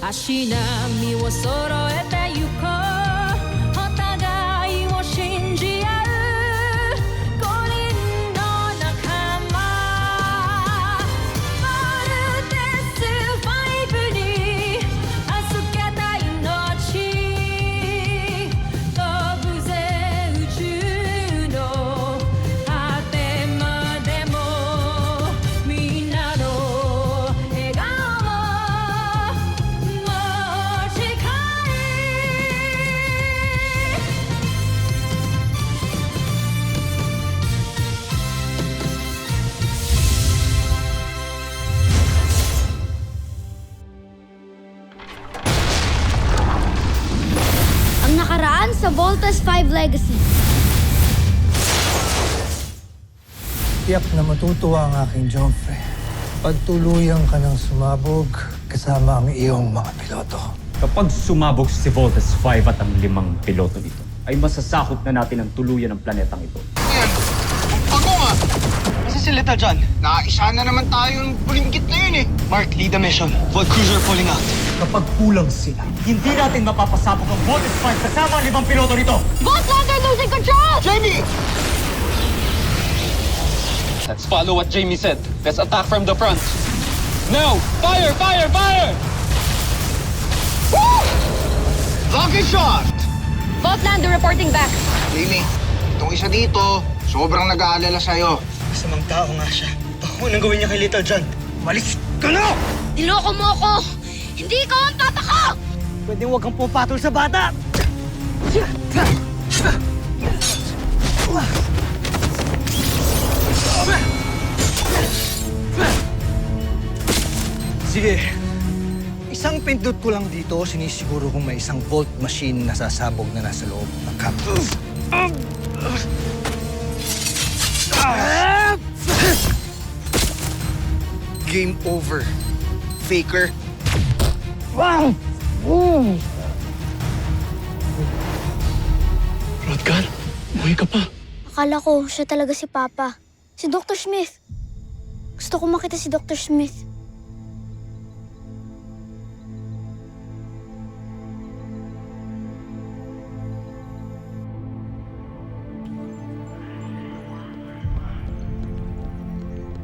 足並みを揃えてゆこうお互いを信じ合う5人の仲間まるでスファイブに預けた命飛ぶぜ宇宙の果てまでもみんなの笑顔も持ち帰Ang nakaraan sa Voltas 5 Legacy. Tiyak na matutuwa ang aking Joffrey. Pagtuluyan ka ng sumabog kasama ang iyong mga piloto. Kapag sumabog si Voltes 5 at ang 5 piloto nito, ay masasakop na natin ang tuluyan ng planetang ito. Yan! Ang bago nga! Kasi si Little John, nakaisa na naman tayong bulinggit na yun eh. Mark, lead the mission. Void Cruiser pulling out. Kapag kulang sila, hindi natin mapapasabog ang Voltes 5 kasama ang 5 piloto nito! Voltlander losing control! Jamie! Let's follow what Jamie said. Let's attack from the front. Now! Fire! Fire! Fire! Lucky shot! Voltlander reporting back. Jamie, itong isa dito, sobrang nag-aalala sa'yo. Masamang tao nga siya. Baka nang gawin niya kay Little John. Malis ka na! Niloko mo ako! Hindi ikaw ang tata ko! Pwede huwag kang pupatol sa bata! Sige, isang pindot ko lang dito, sinisiguro kung may isang volt machine na sasabog na nasa loob ng camp. Game over. Faker. Rodgan, buhay ka pa. Akala ko siya talaga si Papa. Si Dr. Smith. Gusto ko makita si Dr. Smith.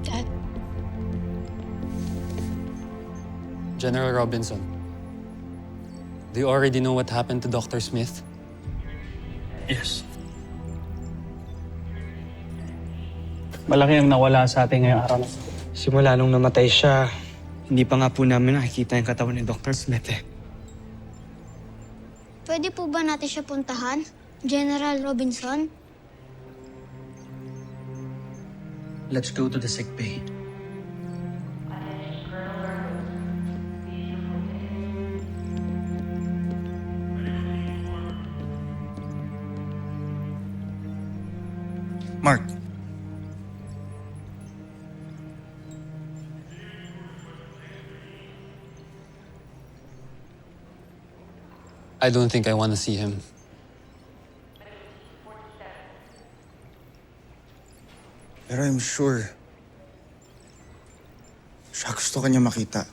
Dad, General Robinson, do you already know what happened to Dr. Smith? Yes. Malaki ang nawala sa atin ngayong araw na. Simula nung namatay siya, hindi pa nga po namin nakikita yung katawan ni Dr. Smith eh. pwede po ba natin siya puntahan? General Robinson? Let's go to the sick bay. Mark, I don't think I want to see him. Pero I'm sure, siya gusto kanya makita.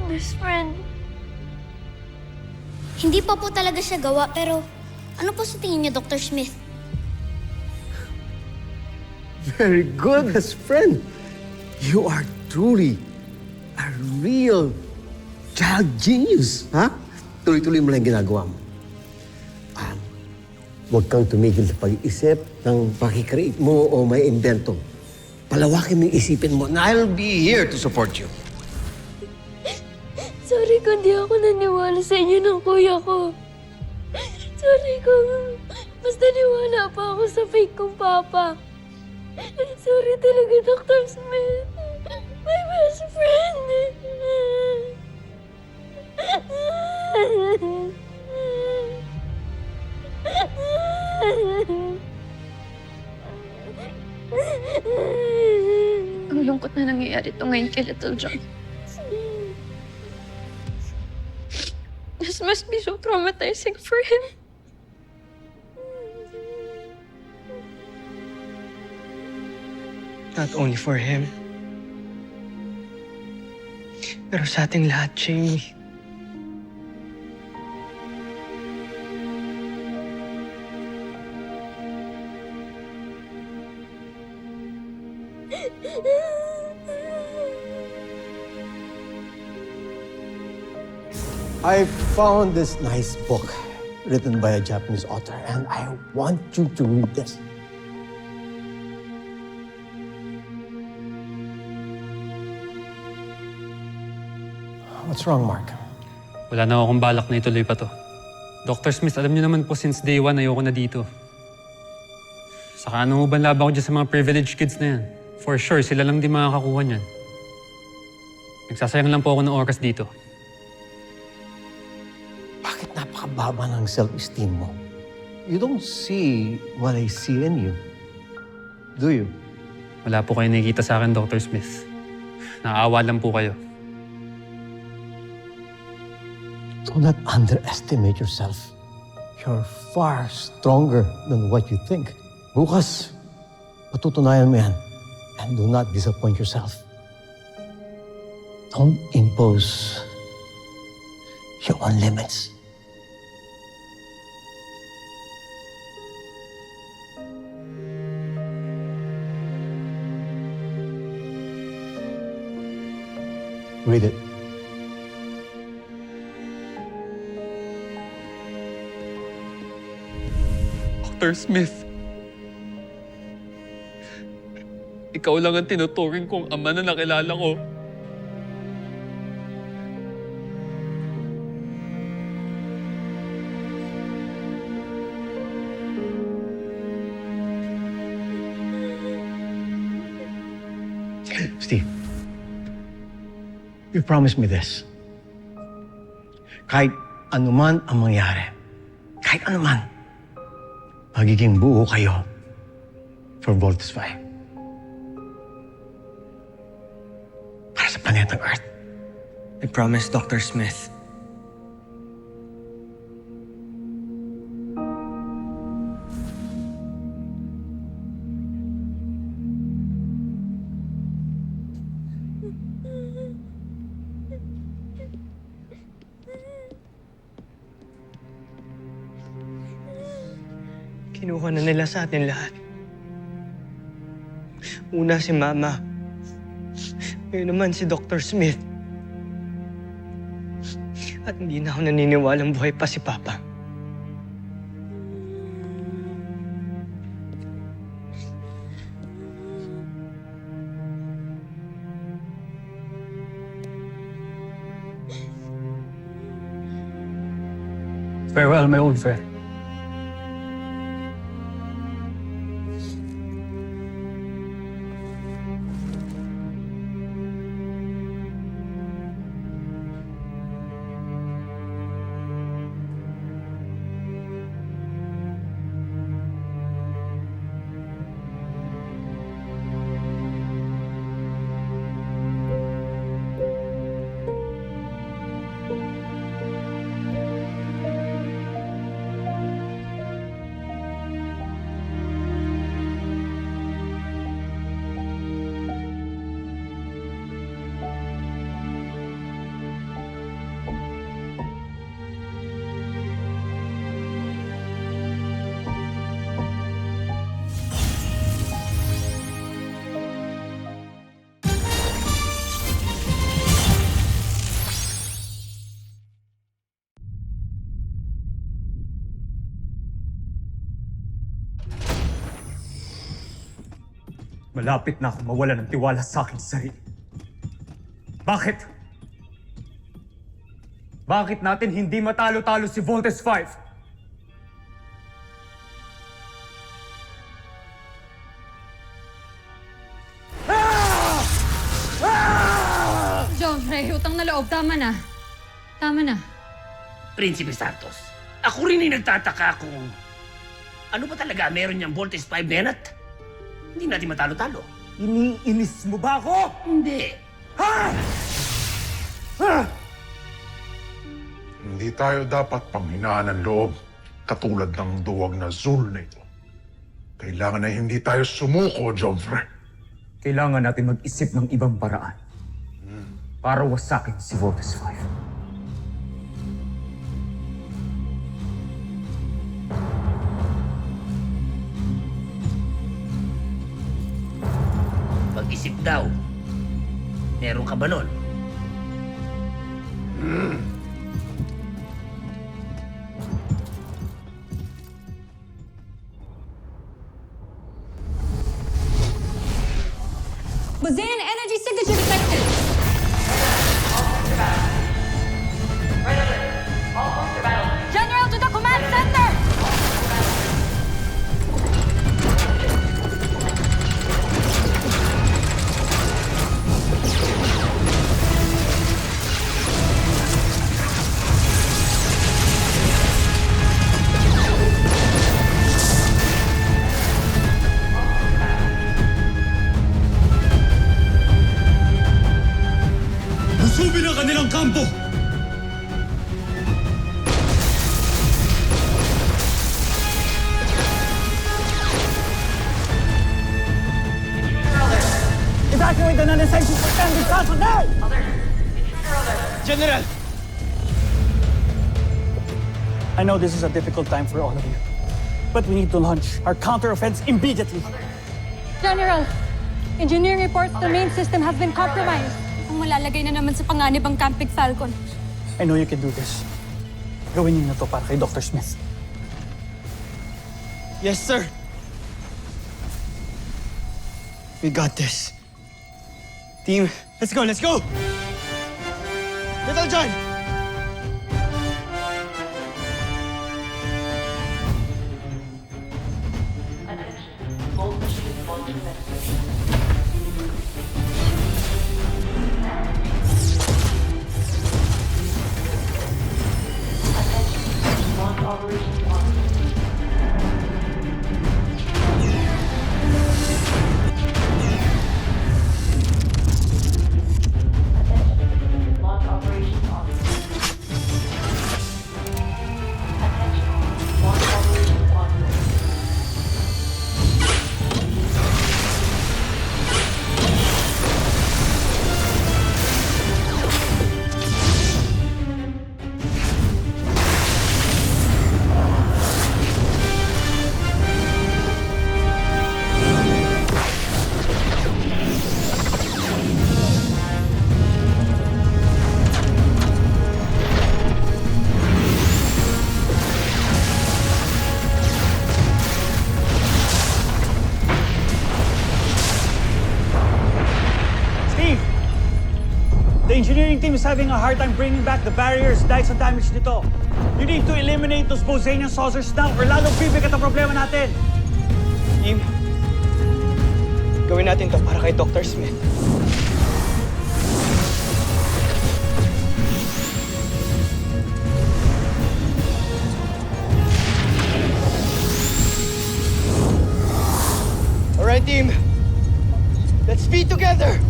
Best friend. Hindi pa po talaga siya gawa, pero ano po sa tingin niyo, Dr. Smith? Very good, best friend. You are truly a real child genius, ha? Tuloy-tuloy mo lang ginagawa mo. Huwag kang tumigil sa pag-iisip ng pakikreate mo o may invento. Palawakin mo yung isipin mo, and I'll be here to support you. Sorry kung di ako naniwala sa inyo ng kuya ko. Sorry kung mas naniwala pa ako sa fake kong papa. Sorry talaga, Dr. Smith. My best friend. Ang lungkot na nangyayari ito ngayon kay Little John. This must be so traumatizing for him. Not only for him, pero sa ating lahat, Jamie. I found this nice book written by a Japanese author, and I want you to read this. What's wrong, Mark? Wala na akong balak na ituloy pa to. Dr. Smith, alam niyo naman po since day one, ayoko na dito. Saka ano mo ba laban ko dyan sa mga privileged kids na yan? For sure, sila lang di makakakuha niyan. Nagsasayang lang po ako ng oras dito. Bakit napakababa ng self-esteem mo? You don't see what I see in you. Do you? Wala po kayo nakikita sa akin, Dr. Smith. Naaawa lang po kayo. Do not underestimate yourself. You're far stronger than what you think. Bukas, patutunayan mo yan. And do not disappoint yourself. Don't impose your own limits. Read it. Dr. Smith, ikaw lang ang tinuturing kong ama na nakilala ko. Steve, you promised me this. Kahit anuman ang mangyari, kahit anuman, magiging buo kayo for Voltes 5. Para sa planetang Earth. I promise, Dr. Smith. Kinuha na nila sa atin lahat. Una si Mama. Ngayon naman si Dr. Smith. At hindi na ako naniniwalang buhay pa si Papa. Farewell, my old friend. Malapit na ako mawala ng tiwala sa akin sarili. Bakit? Bakit natin hindi matalo-talo si Voltes 5? Jomfrey, utang na loob. Tama na. Tama na. Prinsipe Santos, ako rin ay nagtataka kung ano ba talaga meron niyang Voltes 5 na yan at hindi natin matalo-talo. Iniinis mo ba ako? Hindi. Hindi tayo dapat panghinaan ng loob katulad ng duwag na Zul na ito. Kailangan ay hindi tayo sumuko, Jomfrey. Kailangan natin mag-isip ng ibang paraan para wasakin si Voltes 5. Mag-isip daw. Meron ka ba nun? Bazan energy signature detected. General to the command center! Lusubin ang kanilang kampo! Evacuate the non-essential suspended council now! General! I know this is a difficult time for all of you, but we need to launch our counter-offense immediately. General, engineering reports the main system has been compromised. Ang malalagay na naman sa panganib ang Camping Falcon. I know you can do this. Gawin niyo na to para kay Dr. Smith. Yes, sir. We got this. Team, let's go, let's go! Little John! The engineering team is having a hard time bringing back the barriers dahil sa damage nito. You need to eliminate those Bosanian saucers now or lalong bibigat ang problema natin. Team, gawin natin to para kay Dr. Smith. All right, team. Let's be together.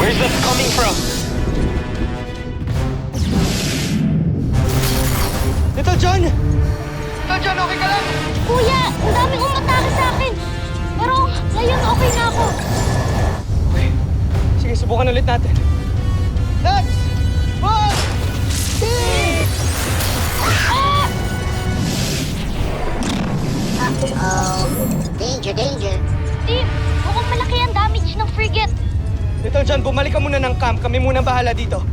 Where's that coming from? Little John! Little John, okay ka lang? Kuya, ang daming umatake sa akin. Pero ngayon okay na ako. Okay. Sige, subukan ulit natin. Let's one! Danger, danger. Team, mukhang malaki Little John, bumalik ka muna ng camp. Kami muna bahala dito.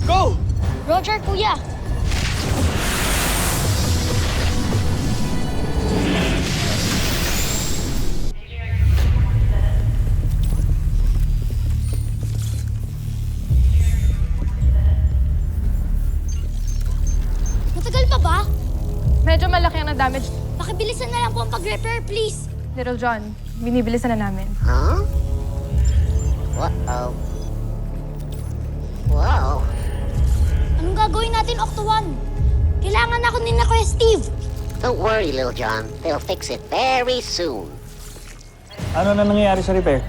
Go! Roger, kuya. Matagal pa ba? Medyo malaki ang na-damage. Pakibilisan na lang po ang pag-repair, please. Little John, binibilisan na namin. Huh? Uh-oh. Wow. Anong gagawin natin, Octo One? Kailangan ako ni na Kuya Steve. Don't worry, Little John. They'll fix it very soon. Ano na nangyayari sa repair?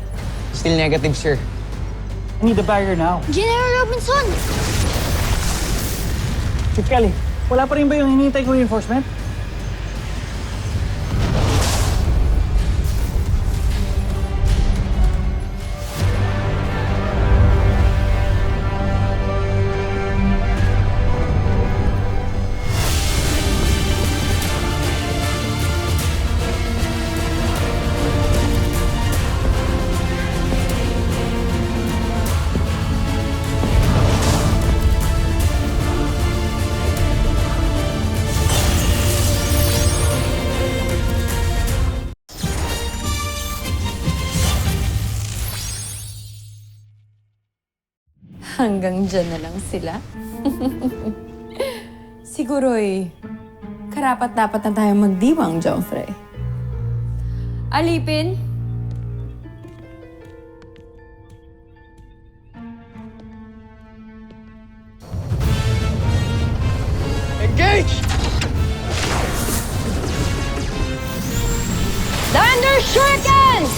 Still negative, sir. I need the barrier now. General Robinson! Chief Kelly, wala pa rin ba yung hinihintay ko reinforcement? Hanggang dyan na lang sila. Siguro'y karapat-dapat na tayo magdiwang, Joffrey. Alipin? Engage! Thunder Shurikens!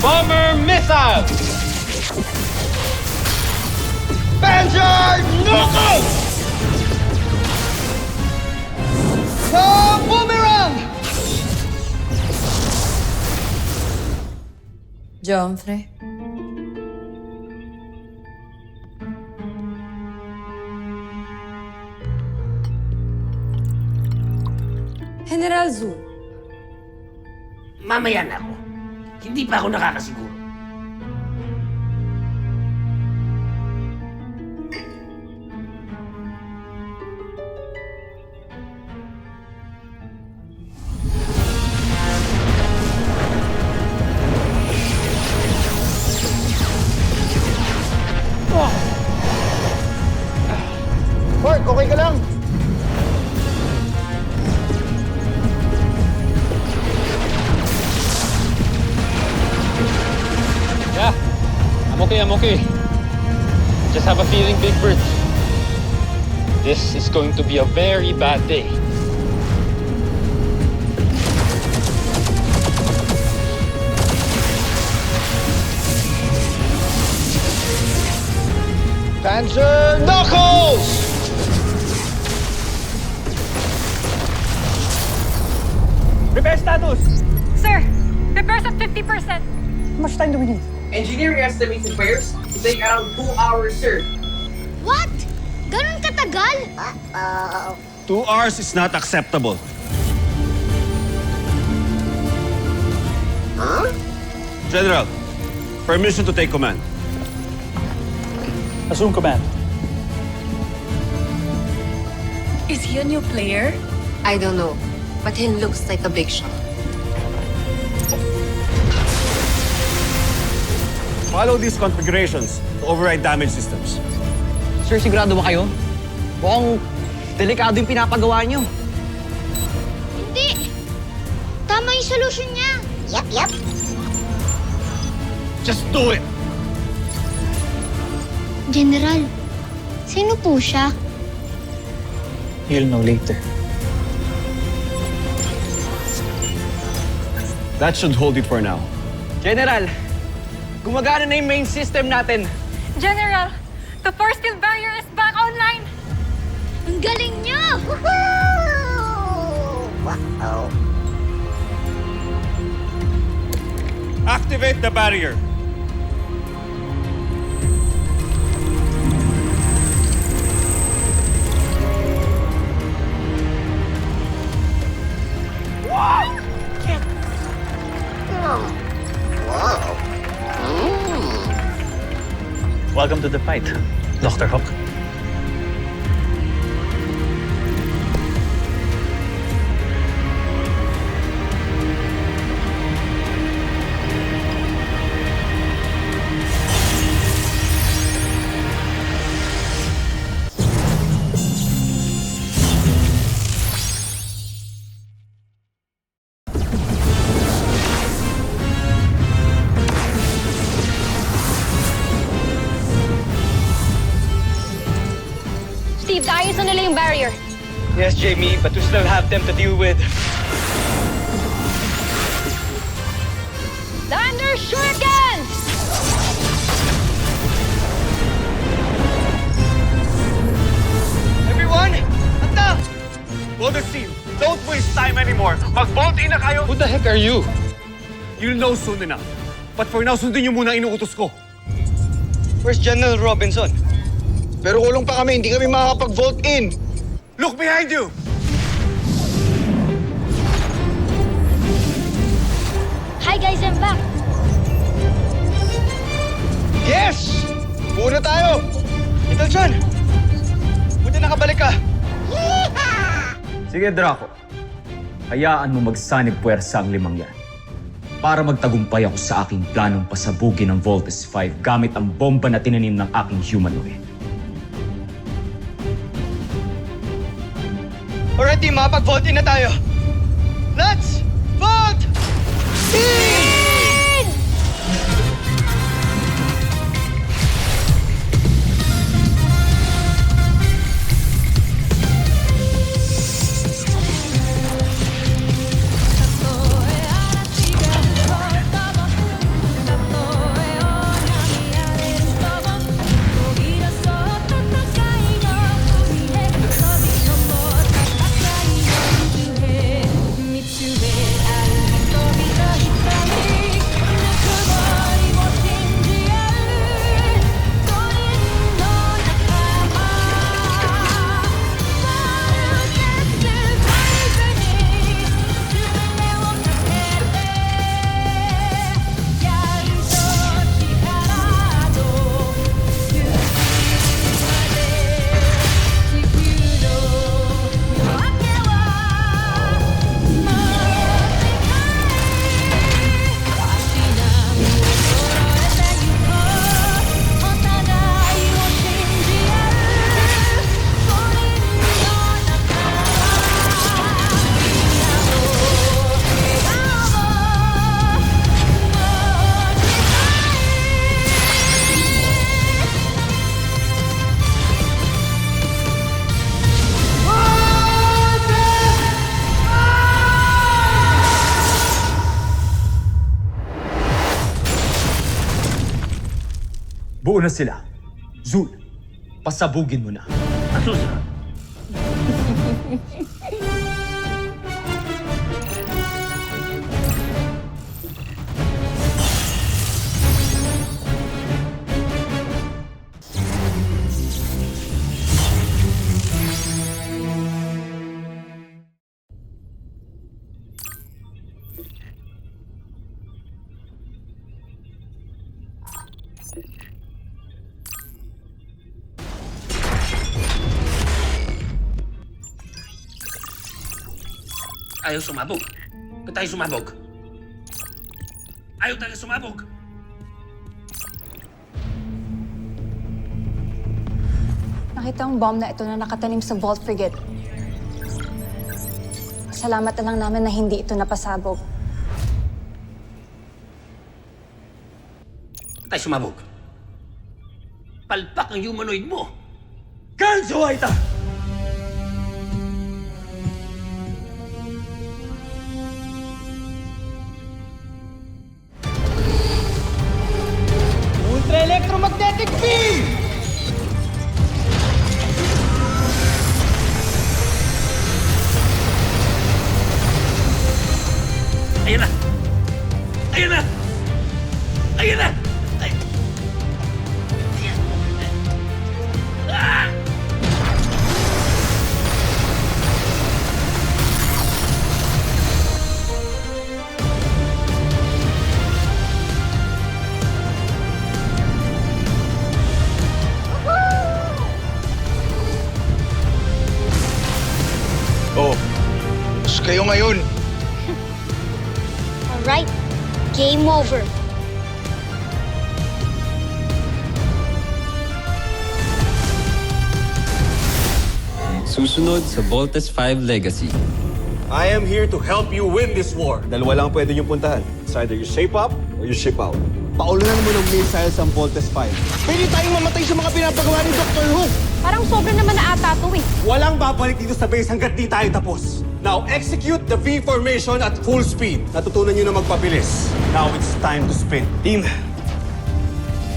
Bomber missile! Panzer knockout! Boomerang! Joffrey. General Zhu. Mamaya na ako. Hindi pa ako nakakasiguro. Mark, okay ka lang? Yeah, I'm okay. Just have a feeling, Big Bird. This is going to be a very bad day. Panzer Knuckles! Repair status! Sir, repairs at 50%. How much time do we need? Engineering estimates repairs to take around 2 hours, sir. What? Ganun katagal? 2 hours is not acceptable. Huh? General, permission to take command. Assume command. Is he a new player? I don't know, but he looks like a big shot. Follow these configurations to override damage systems. Sir, sigurado ba kayo? Mukhang delikado yung pinapagawa niyo. Hindi! Tama yung solution niya. Yep. Just do it! General, sino po siya? You'll know later. That should hold it for now. General, gumagana na yung main system natin. General, the force field barrier is back online. Ang galing niya! Wow. Activate the barrier. to the fight, Dr. Hawk. Steve, naayos na nila yung barrier. Yes, Jamie, but we still have them to deal with. Thunder Shuriken! Everyone, handa! Well, the scene. Don't waste time anymore. Mag-bolt in na kayo. Who the heck are you? You'll know soon enough. But for now, sundin niyo muna ang inuutos ko. Where's General Robinson? Pero kulong pa kami, hindi kami makakapag-vault in. Look behind you! Hi guys, I'm back. Yes! Buo na tayo! Little John, buti nakabalik ka. Sige, Draco. Hayaan mo magsanib puwersa ang limang yan. Para magtagumpay ako sa aking planong pasabugin ang Voltes 5 gamit ang bomba na tinanim ng aking humanoid. Alright, team, makapag-vault in na tayo. Let's vault in! Buo na sila. Zul, pasabugin mo na. Asus! Ayaw sumabog. Ba't tayo sumabog? Ayaw tayo sumabog. Nakita ang bomb na ito na nakatanim sa Vault Frigate. Salamat na lang namin na hindi ito napasabog. Ba't tayo sumabog? Palpak ang humanoid mo. Ganso, Aita! Ultra-electromagnetic beam! Ayan na! Ayan na! Ayan na! Ay. Ah! sa'yo ngayon. Alright, game over. Susunod sa Voltes 5 Legacy. I am here to help you win this war. Dalawa lang ang pwede niyong puntahan. It's either you shape up or you ship out. Paulunan mo ng missiles ang Voltes 5. Pwede tayong mamatay sa mga pinapagawa ni Dr. Who. Parang sobra naman na ata to eh. Walang babalik dito sa base hanggat di tayo tapos. Now, execute the V formation at full speed. Natutunan niyo na magpabilis. Now it's time to spin. Team,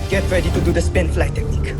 get ready to do the spin flight technique.